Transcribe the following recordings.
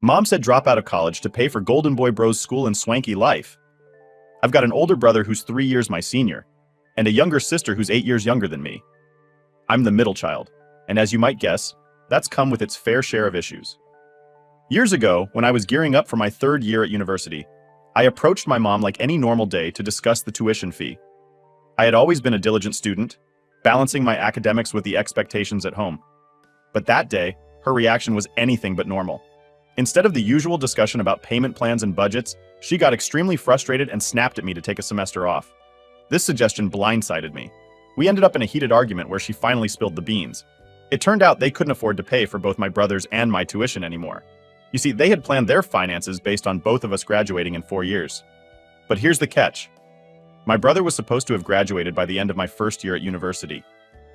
Mom said drop out of college to pay for Golden Boy Bros school and swanky life. I've got an older brother who's 3 years my senior, and a younger sister who's 8 years younger than me. I'm the middle child, and as you might guess, that's come with its fair share of issues. Years ago, when I was gearing up for my 3rd year at university, I approached my mom like any normal day to discuss the tuition fee. I had always been a diligent student, balancing my academics with the expectations at home. But that day, her reaction was anything but normal. Instead of the usual discussion about payment plans and budgets, she got extremely frustrated and snapped at me to take a semester off. This suggestion blindsided me. We ended up in a heated argument where she finally spilled the beans. It turned out they couldn't afford to pay for both my brother's and my tuition anymore. You see, they had planned their finances based on both of us graduating in 4 years. But here's the catch. My brother was supposed to have graduated by the end of my 1st year at university.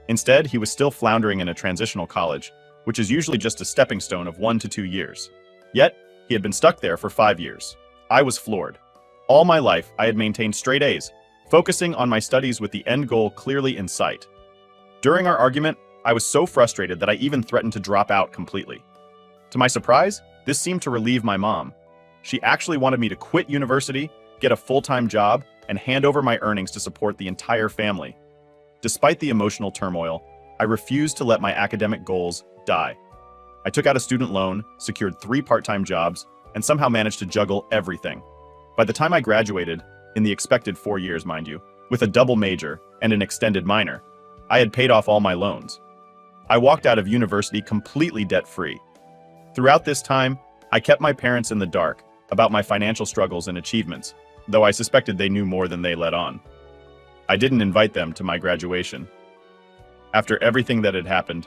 Instead, he was still floundering in a transitional college, which is usually just a stepping stone of 1 to 2 years. Yet, he had been stuck there for 5 years. I was floored. All my life, I had maintained straight A's, focusing on my studies with the end goal clearly in sight. During our argument, I was so frustrated that I even threatened to drop out completely. To my surprise, this seemed to relieve my mom. She actually wanted me to quit university, get a full-time job, and hand over my earnings to support the entire family. Despite the emotional turmoil, I refused to let my academic goals die. I took out a student loan, secured 3 part-time jobs, and somehow managed to juggle everything. By the time I graduated, in the expected 4 years, mind you, with a double major and an extended minor, I had paid off all my loans. I walked out of university completely debt-free. Throughout this time, I kept my parents in the dark about my financial struggles and achievements, though I suspected they knew more than they let on. I didn't invite them to my graduation. After everything that had happened,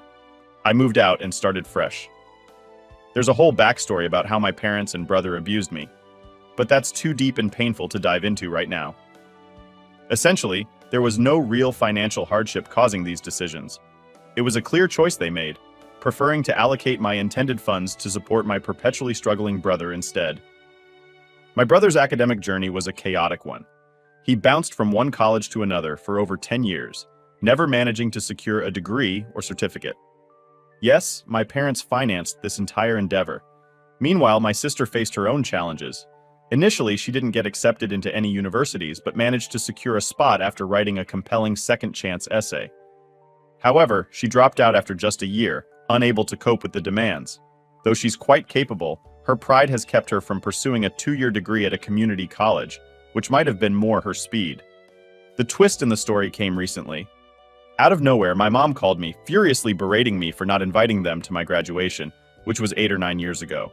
I moved out and started fresh. There's a whole backstory about how my parents and brother abused me, but that's too deep and painful to dive into right now. Essentially, there was no real financial hardship causing these decisions. It was a clear choice they made, preferring to allocate my intended funds to support my perpetually struggling brother instead. My brother's academic journey was a chaotic one. He bounced from one college to another for over 10 years, never managing to secure a degree or certificate. Yes, my parents financed this entire endeavor. Meanwhile, my sister faced her own challenges. Initially, she didn't get accepted into any universities, but managed to secure a spot after writing a compelling second-chance essay. However, she dropped out after just a year, unable to cope with the demands. Though she's quite capable, her pride has kept her from pursuing a 2-year degree at a community college, which might have been more her speed. The twist in the story came recently. Out of nowhere, my mom called me, furiously berating me for not inviting them to my graduation, which was 8 or 9 years ago.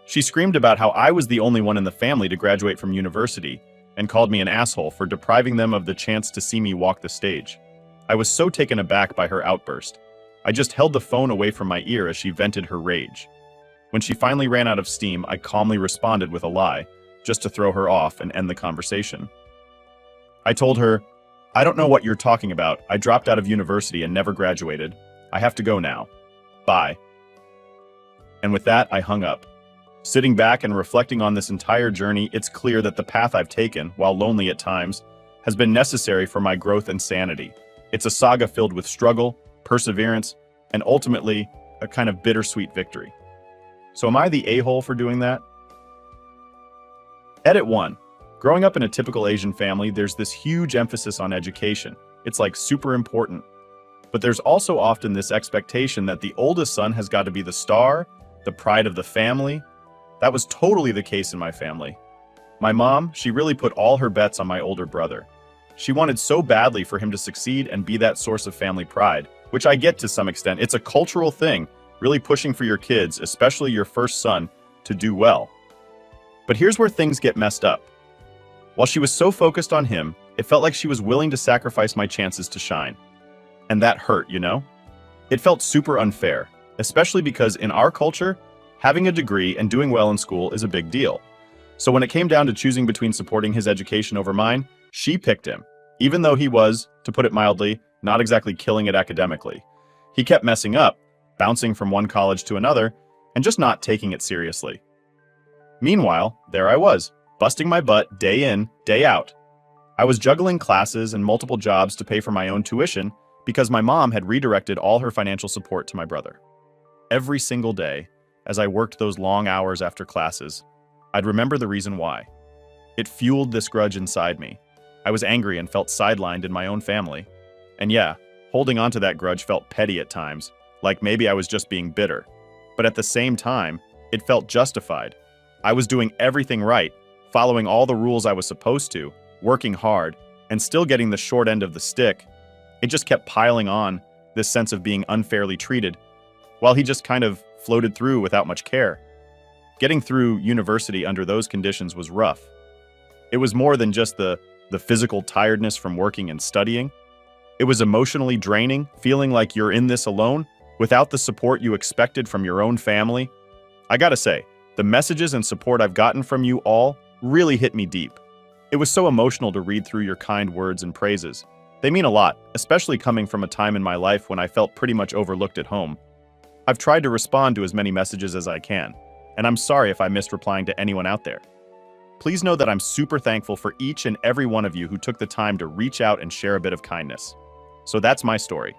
She screamed about how I was the only one in the family to graduate from university, and called me an asshole for depriving them of the chance to see me walk the stage. I was so taken aback by her outburst. I just held the phone away from my ear as she vented her rage. When she finally ran out of steam, I calmly responded with a lie, just to throw her off and end the conversation. I told her, "I don't know what you're talking about. I dropped out of university and never graduated. I have to go now. Bye." And with that, I hung up. Sitting back and reflecting on this entire journey, it's clear that the path I've taken, while lonely at times, has been necessary for my growth and sanity. It's a saga filled with struggle, perseverance, and ultimately, a kind of bittersweet victory. So am I the a-hole for doing that? Edit 1. Growing up in a typical Asian family, there's this huge emphasis on education. It's like super important. But there's also often this expectation that the oldest son has got to be the star, the pride of the family. That was totally the case in my family. My mom, she really put all her bets on my older brother. She wanted so badly for him to succeed and be that source of family pride, which I get to some extent. It's a cultural thing, really pushing for your kids, especially your first son, to do well. But here's where things get messed up. While she was so focused on him, it felt like she was willing to sacrifice my chances to shine. And that hurt, you know? It felt super unfair, especially because in our culture, having a degree and doing well in school is a big deal. So when it came down to choosing between supporting his education over mine, she picked him, even though he was, to put it mildly, not exactly killing it academically. He kept messing up, bouncing from one college to another, and just not taking it seriously. Meanwhile, there I was, busting my butt day in, day out. I was juggling classes and multiple jobs to pay for my own tuition because my mom had redirected all her financial support to my brother. Every single day, as I worked those long hours after classes, I'd remember the reason why. It fueled this grudge inside me. I was angry and felt sidelined in my own family. And yeah, holding on to that grudge felt petty at times, like maybe I was just being bitter. But at the same time, it felt justified. I was doing everything right, following all the rules I was supposed to, working hard, and still getting the short end of the stick. It just kept piling on, this sense of being unfairly treated, while he just kind of floated through without much care. Getting through university under those conditions was rough. It was more than just the physical tiredness from working and studying. It was emotionally draining, feeling like you're in this alone, without the support you expected from your own family. I gotta say, the messages and support I've gotten from you all really hit me deep. It was so emotional to read through your kind words and praises. They mean a lot, especially coming from a time in my life when I felt pretty much overlooked at home. I've tried to respond to as many messages as I can, and I'm sorry if I missed replying to anyone out there. Please know that I'm super thankful for each and every one of you who took the time to reach out and share a bit of kindness. So that's my story.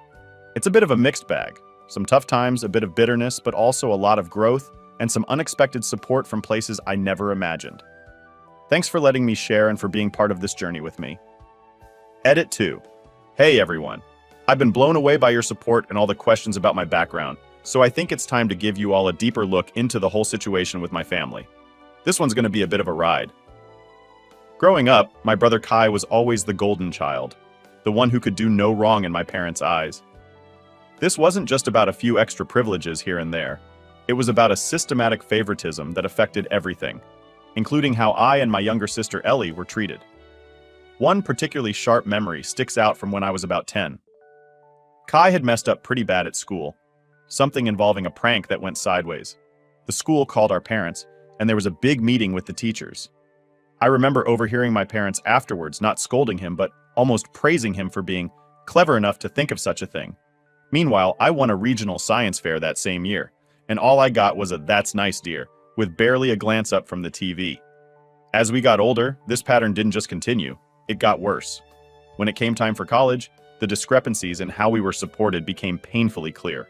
It's a bit of a mixed bag. Some tough times, a bit of bitterness, but also a lot of growth and some unexpected support from places I never imagined. Thanks for letting me share and for being part of this journey with me. Edit 2. Hey everyone. I've been blown away by your support and all the questions about my background, so I think it's time to give you all a deeper look into the whole situation with my family. This one's going to be a bit of a ride. Growing up, my brother Kai was always the golden child, the one who could do no wrong in my parents' eyes. This wasn't just about a few extra privileges here and there. It was about a systematic favoritism that affected everything, including how I and my younger sister Ellie were treated. One particularly sharp memory sticks out from when I was about 10. Kai had messed up pretty bad at school, something involving a prank that went sideways. The school called our parents, and there was a big meeting with the teachers. I remember overhearing my parents afterwards not scolding him, but almost praising him for being clever enough to think of such a thing. Meanwhile, I won a regional science fair that same year, and all I got was a "that's nice, dear," with barely a glance up from the TV. As we got older, this pattern didn't just continue, it got worse. When it came time for college, the discrepancies in how we were supported became painfully clear.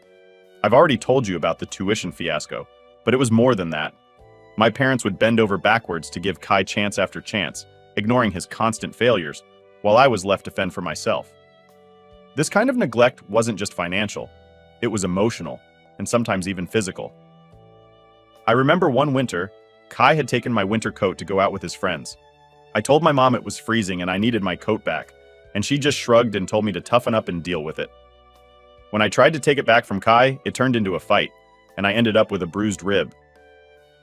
I've already told you about the tuition fiasco, but it was more than that. My parents would bend over backwards to give Kai chance after chance, ignoring his constant failures, while I was left to fend for myself. This kind of neglect wasn't just financial, it was emotional, and sometimes even physical. I remember one winter, Kai had taken my winter coat to go out with his friends. I told my mom it was freezing and I needed my coat back, and she just shrugged and told me to toughen up and deal with it. When I tried to take it back from Kai, it turned into a fight, and I ended up with a bruised rib.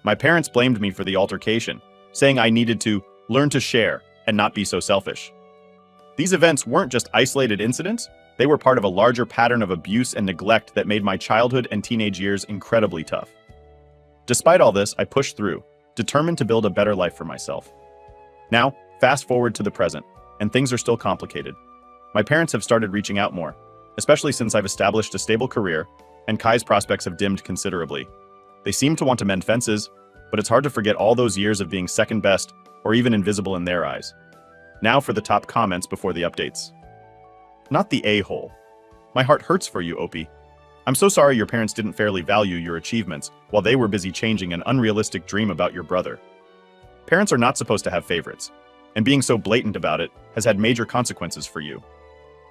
My parents blamed me for the altercation, saying I needed to learn to share and not be so selfish. These events weren't just isolated incidents, they were part of a larger pattern of abuse and neglect that made my childhood and teenage years incredibly tough. Despite all this, I pushed through, determined to build a better life for myself. Now, fast forward to the present, and things are still complicated. My parents have started reaching out more, especially since I've established a stable career, and Kai's prospects have dimmed considerably. They seem to want to mend fences, but it's hard to forget all those years of being second best or even invisible in their eyes. Now for the top comments before the updates. Not the a-hole. My heart hurts for you, Opie. I'm so sorry your parents didn't fairly value your achievements while they were busy changing an unrealistic dream about your brother. Parents are not supposed to have favorites, and being so blatant about it has had major consequences for you.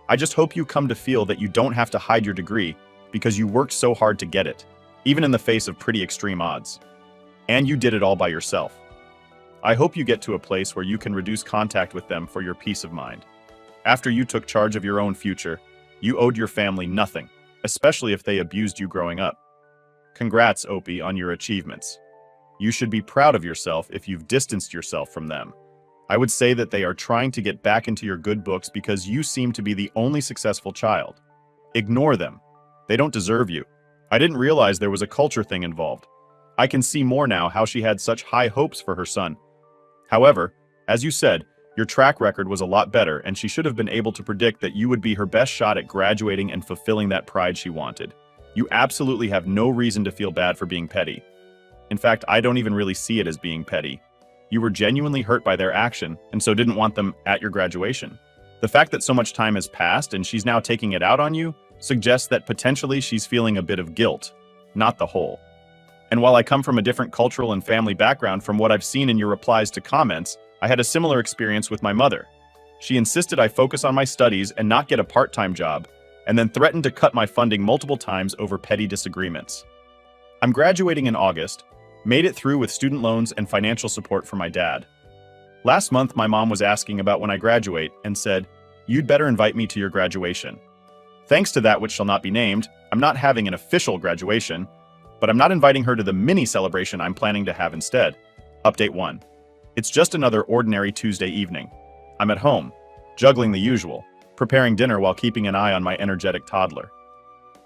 I just hope you come to feel that you don't have to hide your degree because you worked so hard to get it, even in the face of pretty extreme odds. And you did it all by yourself. I hope you get to a place where you can reduce contact with them for your peace of mind. After you took charge of your own future, you owed your family nothing, especially if they abused you growing up. Congrats, Opie, on your achievements. You should be proud of yourself if you've distanced yourself from them. I would say that they are trying to get back into your good books because you seem to be the only successful child. Ignore them. They don't deserve you. I didn't realize there was a culture thing involved. I can see more now how she had such high hopes for her son. However, as you said, your track record was a lot better and she should have been able to predict that you would be her best shot at graduating and fulfilling that pride she wanted. You absolutely have no reason to feel bad for being petty. In fact, I don't even really see it as being petty. You were genuinely hurt by their action and so didn't want them at your graduation. The fact that so much time has passed and she's now taking it out on you suggests that potentially she's feeling a bit of guilt, not the whole. And while I come from a different cultural and family background from what I've seen in your replies to comments, I had a similar experience with my mother. She insisted I focus on my studies and not get a part-time job, and then threatened to cut my funding multiple times over petty disagreements. I'm graduating in August, made it through with student loans and financial support from my dad. Last month, my mom was asking about when I graduate and said, "You'd better invite me to your graduation." Thanks to that which shall not be named, I'm not having an official graduation, but I'm not inviting her to the mini celebration I'm planning to have instead. Update 1. It's just another ordinary Tuesday evening. I'm at home, juggling the usual, preparing dinner while keeping an eye on my energetic toddler.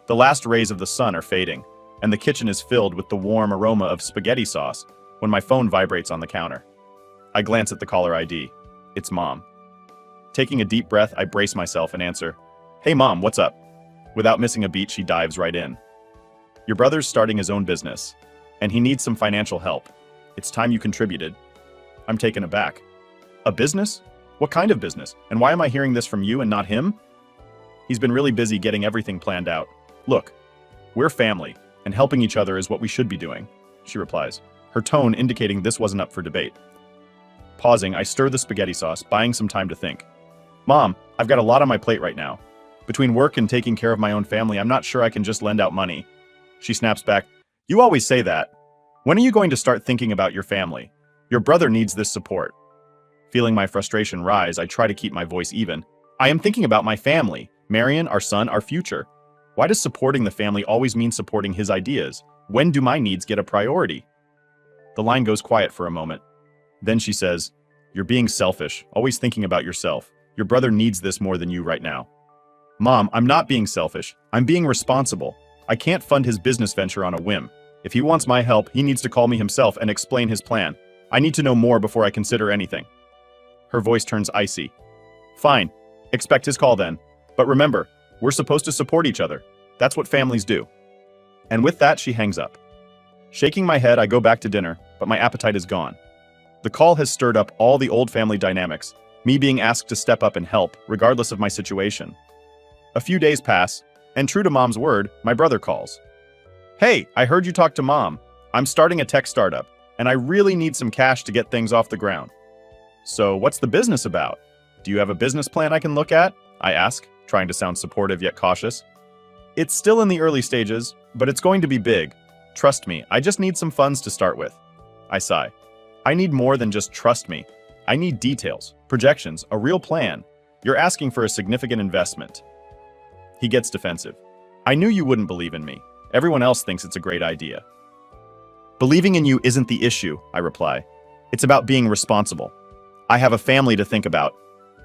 The last rays of the sun are fading, and the kitchen is filled with the warm aroma of spaghetti sauce when my phone vibrates on the counter. I glance at the caller ID. It's Mom. Taking a deep breath, I brace myself and answer, "Hey Mom, what's up?" Without missing a beat, she dives right in. "Your brother's starting his own business, and he needs some financial help. It's time you contributed." I'm taken aback. "A business? What kind of business? And why am I hearing this from you and not him?" "He's been really busy getting everything planned out. Look, we're family, and helping each other is what we should be doing," she replies, her tone indicating this wasn't up for debate. Pausing, I stir the spaghetti sauce, buying some time to think. "Mom, I've got a lot on my plate right now. Between work and taking care of my own family, I'm not sure I can just lend out money." She snaps back, "You always say that. When are you going to start thinking about your family? Your brother needs this support." Feeling my frustration rise, I try to keep my voice even. "I am thinking about my family, Marion, our son, our future. Why does supporting the family always mean supporting his ideas? When do my needs get a priority?" The line goes quiet for a moment. Then she says, "You're being selfish, always thinking about yourself. Your brother needs this more than you right now." "Mom, I'm not being selfish. I'm being responsible. I can't fund his business venture on a whim. If he wants my help, he needs to call me himself and explain his plan. I need to know more before I consider anything." Her voice turns icy. "Fine. Expect his call then. But remember, we're supposed to support each other. That's what families do." And with that, she hangs up. Shaking my head, I go back to dinner, but my appetite is gone. The call has stirred up all the old family dynamics, me being asked to step up and help, regardless of my situation. A few days pass, and true to Mom's word, my brother calls. "Hey, I heard you talk to Mom. I'm starting a tech startup, and I really need some cash to get things off the ground." "So what's the business about? Do you have a business plan I can look at?" I ask, trying to sound supportive yet cautious. "It's still in the early stages, but it's going to be big. Trust me, I just need some funds to start with." I sigh. "I need more than just trust me. I need details, projections, a real plan. You're asking for a significant investment." He gets defensive. "I knew you wouldn't believe in me. Everyone else thinks it's a great idea." "Believing in you isn't the issue," I reply. "It's about being responsible. I have a family to think about.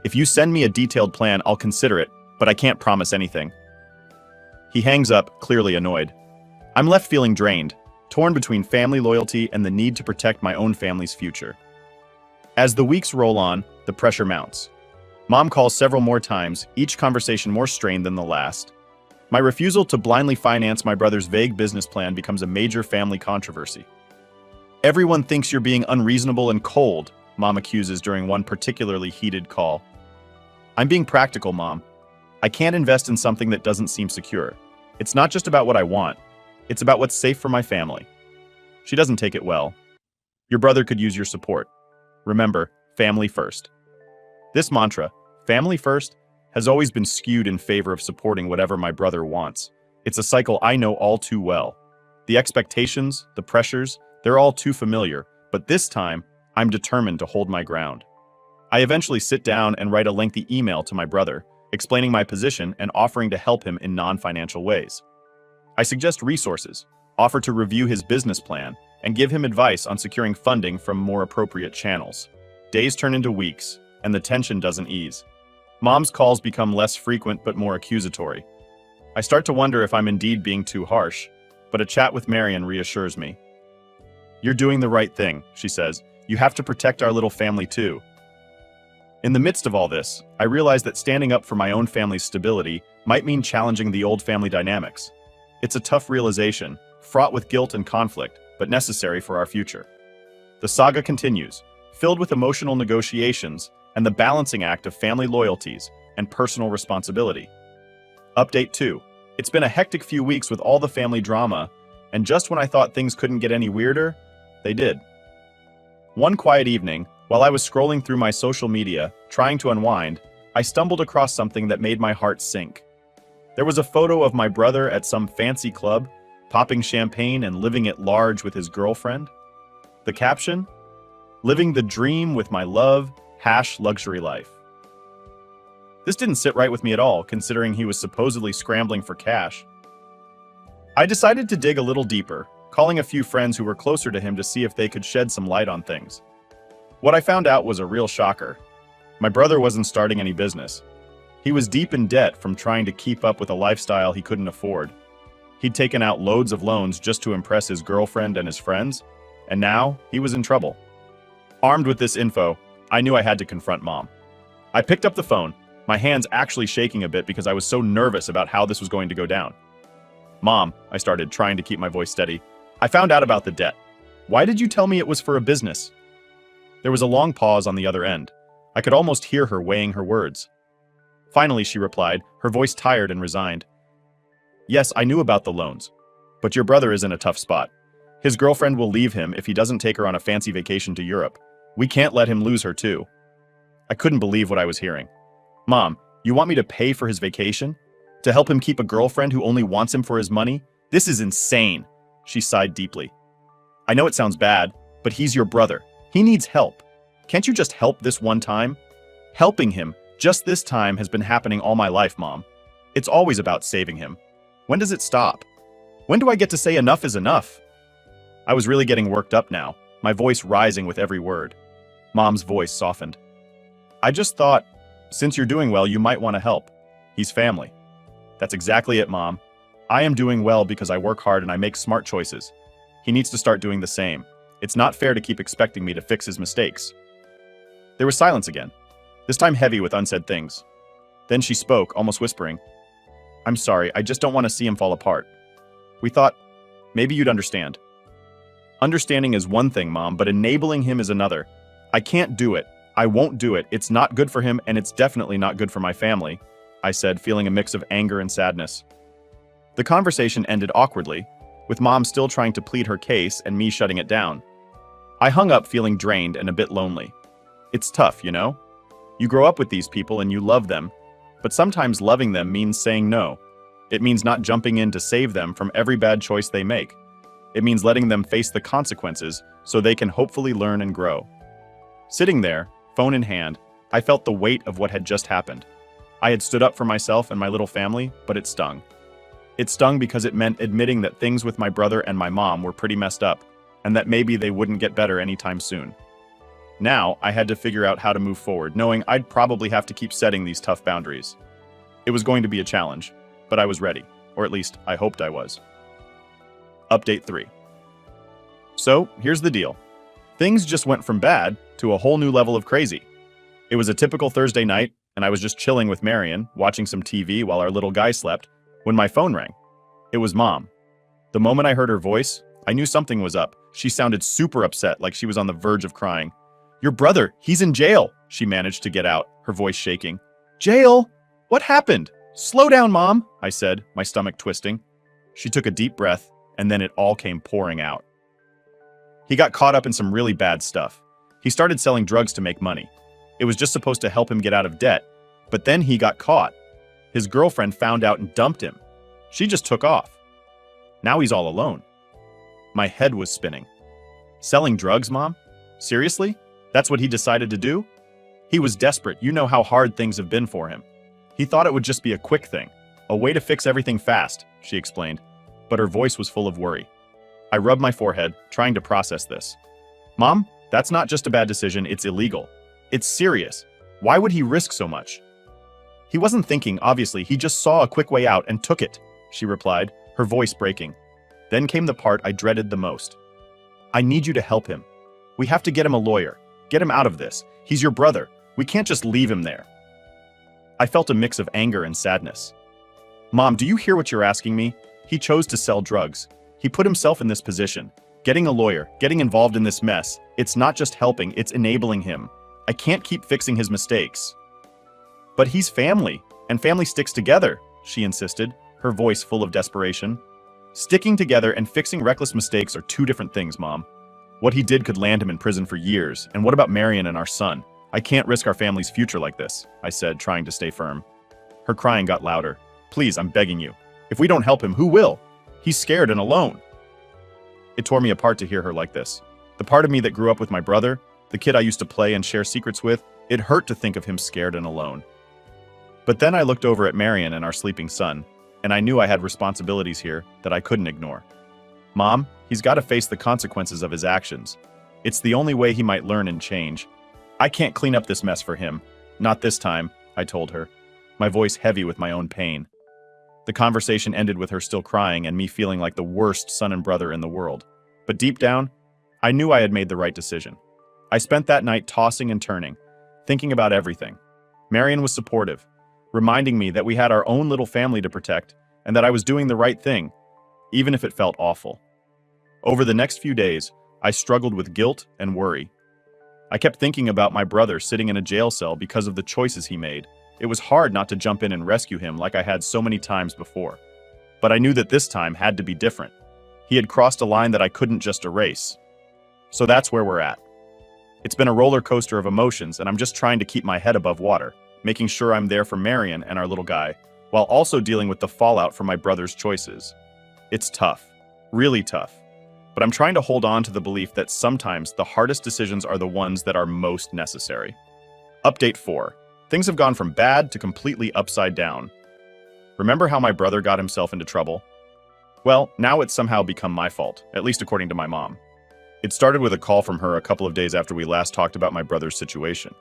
If you send me a detailed plan, I'll consider it, but I can't promise anything." He hangs up, clearly annoyed. I'm left feeling drained, torn between family loyalty and the need to protect my own family's future. As the weeks roll on, the pressure mounts. Mom calls several more times, each conversation more strained than the last. My refusal to blindly finance my brother's vague business plan becomes a major family controversy. "Everyone thinks you're being unreasonable and cold," Mom accuses during one particularly heated call. "I'm being practical, Mom. I can't invest in something that doesn't seem secure. It's not just about what I want. It's about what's safe for my family." She doesn't take it well. "Your brother could use your support. Remember, family first." This mantra, family first, has always been skewed in favor of supporting whatever my brother wants. It's a cycle I know all too well. The expectations, the pressures, they're all too familiar, but this time, I'm determined to hold my ground. I eventually sit down and write a lengthy email to my brother, explaining my position and offering to help him in non-financial ways. I suggest resources, offer to review his business plan, and give him advice on securing funding from more appropriate channels. Days turn into weeks, and the tension doesn't ease. Mom's calls become less frequent but more accusatory. I start to wonder if I'm indeed being too harsh, but a chat with Marion reassures me. "You're doing the right thing," she says. "You have to protect our little family too." In the midst of all this, I realize that standing up for my own family's stability might mean challenging the old family dynamics. It's a tough realization, fraught with guilt and conflict, but necessary for our future. The saga continues, filled with emotional negotiations and the balancing act of family loyalties and personal responsibility. Update 2. It's been a hectic few weeks with all the family drama, And just when I thought things couldn't get any weirder, they did. One quiet evening, while I was scrolling through my social media, trying to unwind, I stumbled across something that made my heart sink. There was a photo of my brother at some fancy club, popping champagne and living it large with his girlfriend. The caption? "Living the dream with my love, #luxury life." This didn't sit right with me at all, considering he was supposedly scrambling for cash. I decided to dig a little deeper, calling a few friends who were closer to him to see if they could shed some light on things. What I found out was a real shocker. My brother wasn't starting any business. He was deep in debt from trying to keep up with a lifestyle he couldn't afford. He'd taken out loads of loans just to impress his girlfriend and his friends, and now he was in trouble. Armed with this info, I knew I had to confront Mom. I picked up the phone, my hands actually shaking a bit because I was so nervous about how this was going to go down. "Mom," I started, trying to keep my voice steady, "I found out about the debt. Why did you tell me it was for a business?" There was a long pause on the other end. I could almost hear her weighing her words. Finally, she replied, her voice tired and resigned. "Yes, I knew about the loans. But your brother is in a tough spot. His girlfriend will leave him if he doesn't take her on a fancy vacation to Europe. We can't let him lose her too." I couldn't believe what I was hearing. "Mom, you want me to pay for his vacation? To help him keep a girlfriend who only wants him for his money? This is insane." She sighed deeply. "I know it sounds bad, but he's your brother. He needs help. Can't you just help this one time?" "Helping him, just this time, has been happening all my life, Mom. It's always about saving him. When does it stop? When do I get to say enough is enough?" I was really getting worked up now, my voice rising with every word. Mom's voice softened. "I just thought, since you're doing well, you might want to help. He's family." "That's exactly it, Mom. I am doing well because I work hard and I make smart choices. He needs to start doing the same. It's not fair to keep expecting me to fix his mistakes." There was silence again, this time heavy with unsaid things. Then she spoke, almost whispering. "I'm sorry, I just don't want to see him fall apart. We thought, maybe you'd understand." "Understanding is one thing, Mom, but enabling him is another. I can't do it. I won't do it. It's not good for him, and it's definitely not good for my family," I said, feeling a mix of anger and sadness. The conversation ended awkwardly, with Mom still trying to plead her case and me shutting it down. I hung up feeling drained and a bit lonely. It's tough, you know? You grow up with these people and you love them, but sometimes loving them means saying no. It means not jumping in to save them from every bad choice they make. It means letting them face the consequences so they can hopefully learn and grow. Sitting there, phone in hand, I felt the weight of what had just happened. I had stood up for myself and my little family, but it stung. It stung because it meant admitting that things with my brother and my mom were pretty messed up, and that maybe they wouldn't get better anytime soon. Now, I had to figure out how to move forward, knowing I'd probably have to keep setting these tough boundaries. It was going to be a challenge, but I was ready, or at least I hoped I was. Update 3. So, here's the deal. Things just went from bad to a whole new level of crazy. It was a typical Thursday night, and I was just chilling with Marion, watching some TV while our little guy slept, when my phone rang. It was Mom. The moment I heard her voice, I knew something was up. She sounded super upset, like she was on the verge of crying. "Your brother, he's in jail," she managed to get out, her voice shaking. "Jail? What happened? Slow down, Mom," I said, my stomach twisting. She took a deep breath, and then it all came pouring out. "He got caught up in some really bad stuff. He started selling drugs to make money. It was just supposed to help him get out of debt, but then he got caught. His girlfriend found out and dumped him. She just took off. Now he's all alone." My head was spinning. Selling drugs, Mom? Seriously? That's what he decided to do? He was desperate. You know how hard things have been for him. He thought it would just be a quick thing, a way to fix everything fast, she explained, but her voice was full of worry. I rubbed my forehead, trying to process this. "Mom, that's not just a bad decision, it's illegal. It's serious. Why would he risk so much?" "He wasn't thinking, obviously. He just saw a quick way out and took it," she replied, her voice breaking. Then came the part I dreaded the most. "I need you to help him. We have to get him a lawyer. Get him out of this. He's your brother. We can't just leave him there." I felt a mix of anger and sadness. "Mom, do you hear what you're asking me? He chose to sell drugs. He put himself in this position. Getting a lawyer, getting involved in this mess, it's not just helping, it's enabling him. I can't keep fixing his mistakes." "But he's family, and family sticks together," she insisted, her voice full of desperation. Sticking together and fixing reckless mistakes are two different things, Mom. What he did could land him in prison for years, and what about Marion and our son? I can't risk our family's future like this, I said, trying to stay firm. Her crying got louder. Please, I'm begging you. If we don't help him, who will? He's scared and alone. It tore me apart to hear her like this. The part of me that grew up with my brother, the kid I used to play and share secrets with, it hurt to think of him scared and alone. But then I looked over at Marion and our sleeping son, and I knew I had responsibilities here that I couldn't ignore. Mom, he's got to face the consequences of his actions. It's the only way he might learn and change. I can't clean up this mess for him. Not this time, I told her, my voice heavy with my own pain. The conversation ended with her still crying and me feeling like the worst son and brother in the world. But deep down, I knew I had made the right decision. I spent that night tossing and turning, thinking about everything. Marion was supportive, reminding me that we had our own little family to protect and that I was doing the right thing, even if it felt awful. Over the next few days, I struggled with guilt and worry. I kept thinking about my brother sitting in a jail cell because of the choices he made. It was hard not to jump in and rescue him like I had so many times before. But I knew that this time had to be different. He had crossed a line that I couldn't just erase. So that's where we're at. It's been a roller coaster of emotions, and I'm just trying to keep my head above water, making sure I'm there for Marion and our little guy, while also dealing with the fallout from my brother's choices. It's tough, really tough. But I'm trying to hold on to the belief that sometimes the hardest decisions are the ones that are most necessary. Update 4. Things have gone from bad to completely upside down. Remember how my brother got himself into trouble? Well, now it's somehow become my fault, at least according to my mom. It started with a call from her a couple of days after we last talked about my brother's situation.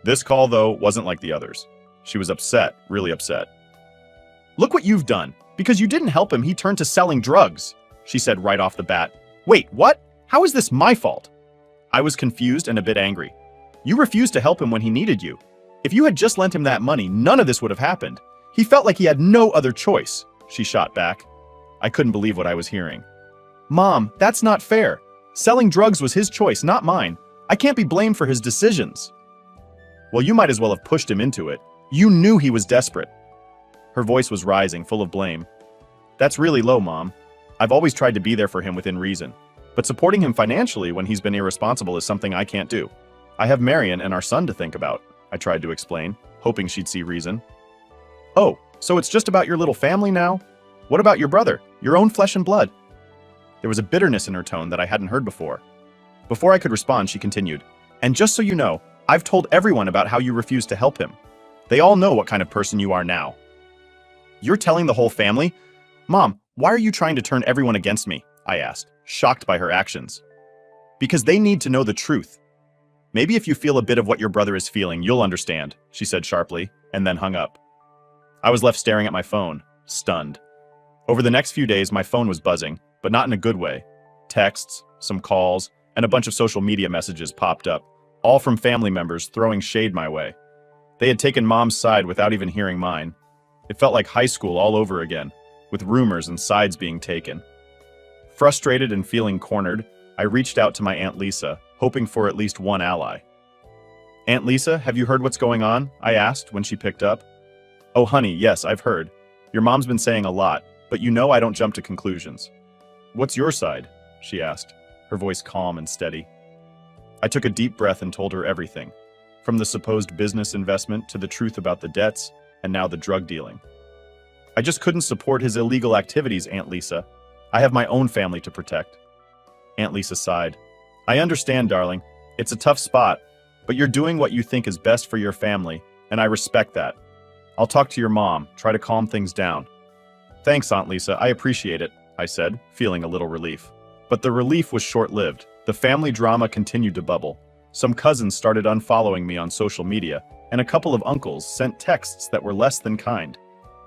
This call, though, wasn't like the others. She was upset, really upset. "Look what you've done. Because you didn't help him, he turned to selling drugs," she said right off the bat. "Wait, what? How is this my fault?" I was confused and a bit angry. "You refused to help him when he needed you. If you had just lent him that money, none of this would have happened. He felt like he had no other choice," she shot back. I couldn't believe what I was hearing. "Mom, that's not fair. Selling drugs was his choice, not mine. I can't be blamed for his decisions." "Well, you might as well have pushed him into it. You knew he was desperate." Her voice was rising, full of blame. "That's really low, Mom. I've always tried to be there for him within reason. But supporting him financially when he's been irresponsible is something I can't do. I have Marion and our son to think about," I tried to explain, hoping she'd see reason. "Oh, so it's just about your little family now? What about your brother, your own flesh and blood?" There was a bitterness in her tone that I hadn't heard before. Before I could respond, she continued, "And just so you know, I've told everyone about how you refused to help him. They all know what kind of person you are now." "You're telling the whole family? Mom, why are you trying to turn everyone against me?" I asked, shocked by her actions. "Because they need to know the truth. Maybe if you feel a bit of what your brother is feeling, you'll understand," she said sharply, and then hung up. I was left staring at my phone, stunned. Over the next few days, my phone was buzzing, but not in a good way. Texts, some calls, and a bunch of social media messages popped up, all from family members throwing shade my way. They had taken Mom's side without even hearing mine. It felt like high school all over again, with rumors and sides being taken. Frustrated and feeling cornered, I reached out to my Aunt Lisa, hoping for at least one ally. "Aunt Lisa, have you heard what's going on?" I asked when she picked up. "Oh, honey, yes, I've heard. Your mom's been saying a lot, but you know I don't jump to conclusions." "What's your side?" she asked, her voice calm and steady. I took a deep breath and told her everything, from the supposed business investment to the truth about the debts, and now the drug dealing. "I just couldn't support his illegal activities, Aunt Lisa. I have my own family to protect." Aunt Lisa sighed. "I understand, darling. It's a tough spot, but you're doing what you think is best for your family, and I respect that. I'll talk to your mom, try to calm things down." "Thanks, Aunt Lisa, I appreciate it," I said, feeling a little relief. But the relief was short-lived. The family drama continued to bubble. Some cousins started unfollowing me on social media, and a couple of uncles sent texts that were less than kind.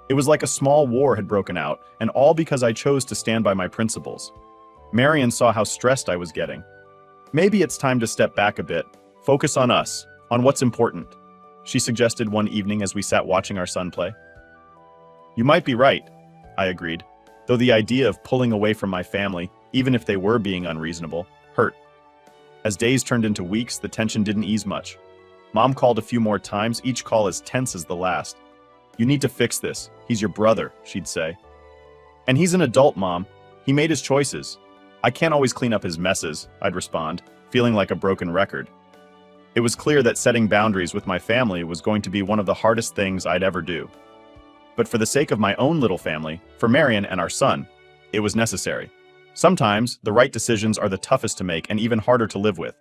It was like a small war had broken out, and all because I chose to stand by my principles. Marion saw how stressed I was getting. "Maybe it's time to step back a bit, focus on us, on what's important," she suggested one evening as we sat watching our son play. "You might be right," I agreed, though the idea of pulling away from my family, even if they were being unreasonable, hurt. As days turned into weeks, the tension didn't ease much. Mom called a few more times, each call as tense as the last. "You need to fix this. He's your brother," she'd say. "And he's an adult, Mom. He made his choices. I can't always clean up his messes, I'd respond, feeling like a broken record. It was clear that setting boundaries with my family was going to be one of the hardest things I'd ever do. But for the sake of my own little family, for Marion and our son, it was necessary. Sometimes, the right decisions are the toughest to make and even harder to live with.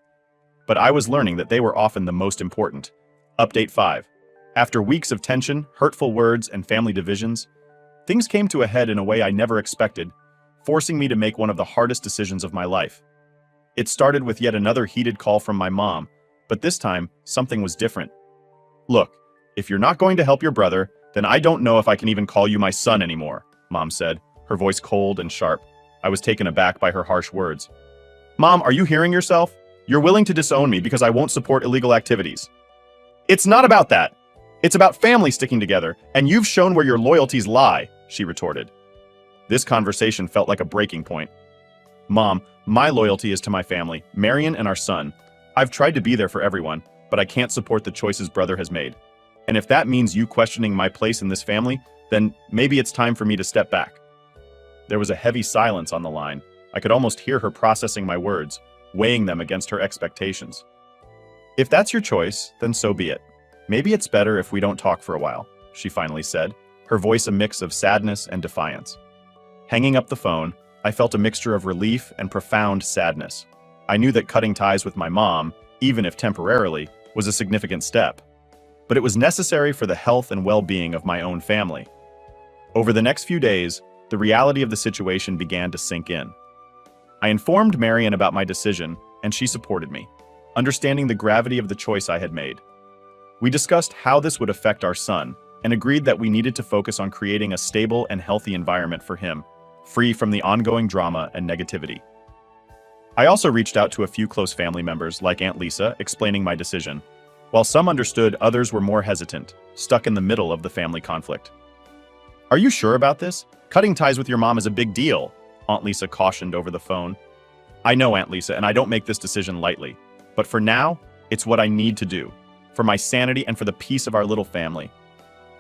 But I was learning that they were often the most important. Update 5. After weeks of tension, hurtful words, and family divisions, things came to a head in a way I never expected, forcing me to make one of the hardest decisions of my life. It started with yet another heated call from my mom, but this time, something was different. "Look, if you're not going to help your brother, then I don't know if I can even call you my son anymore," Mom said, her voice cold and sharp. I was taken aback by her harsh words. "Mom, are you hearing yourself? You're willing to disown me because I won't support illegal activities." "It's not about that. It's about family sticking together, and you've shown where your loyalties lie," she retorted. This conversation felt like a breaking point. "Mom, my loyalty is to my family, Marion and our son. I've tried to be there for everyone, but I can't support the choices brother has made. And if that means you questioning my place in this family, then maybe it's time for me to step back." There was a heavy silence on the line. I could almost hear her processing my words, weighing them against her expectations. "If that's your choice, then so be it. Maybe it's better if we don't talk for a while," she finally said, her voice a mix of sadness and defiance. Hanging up the phone, I felt a mixture of relief and profound sadness. I knew that cutting ties with my mom, even if temporarily, was a significant step. But it was necessary for the health and well-being of my own family. Over the next few days, the reality of the situation began to sink in. I informed Marion about my decision, and she supported me, understanding the gravity of the choice I had made. We discussed how this would affect our son, and agreed that we needed to focus on creating a stable and healthy environment for him, free from the ongoing drama and negativity. I also reached out to a few close family members, like Aunt Lisa, explaining my decision. While some understood, others were more hesitant, stuck in the middle of the family conflict. "Are you sure about this? Cutting ties with your mom is a big deal," Aunt Lisa cautioned over the phone. "I know, Aunt Lisa, and I don't make this decision lightly. But for now, it's what I need to do, for my sanity and for the peace of our little family.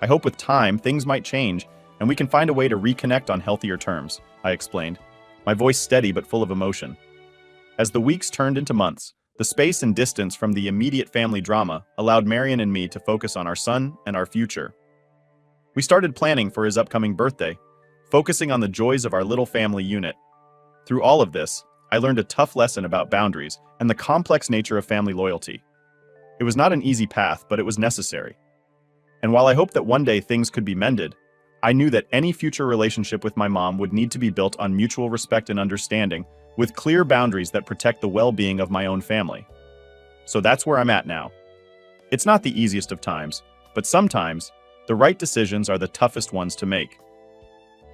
I hope with time, things might change, and we can find a way to reconnect on healthier terms," I explained, my voice steady but full of emotion. As the weeks turned into months, the space and distance from the immediate family drama allowed Marion and me to focus on our son and our future. We started planning for his upcoming birthday, focusing on the joys of our little family unit. Through all of this, I learned a tough lesson about boundaries and the complex nature of family loyalty. It was not an easy path, but it was necessary. And while I hoped that one day things could be mended, I knew that any future relationship with my mom would need to be built on mutual respect and understanding, with clear boundaries that protect the well-being of my own family. So that's where I'm at now. It's not the easiest of times, but sometimes, the right decisions are the toughest ones to make.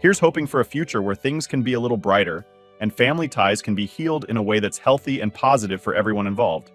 Here's hoping for a future where things can be a little brighter, and family ties can be healed in a way that's healthy and positive for everyone involved.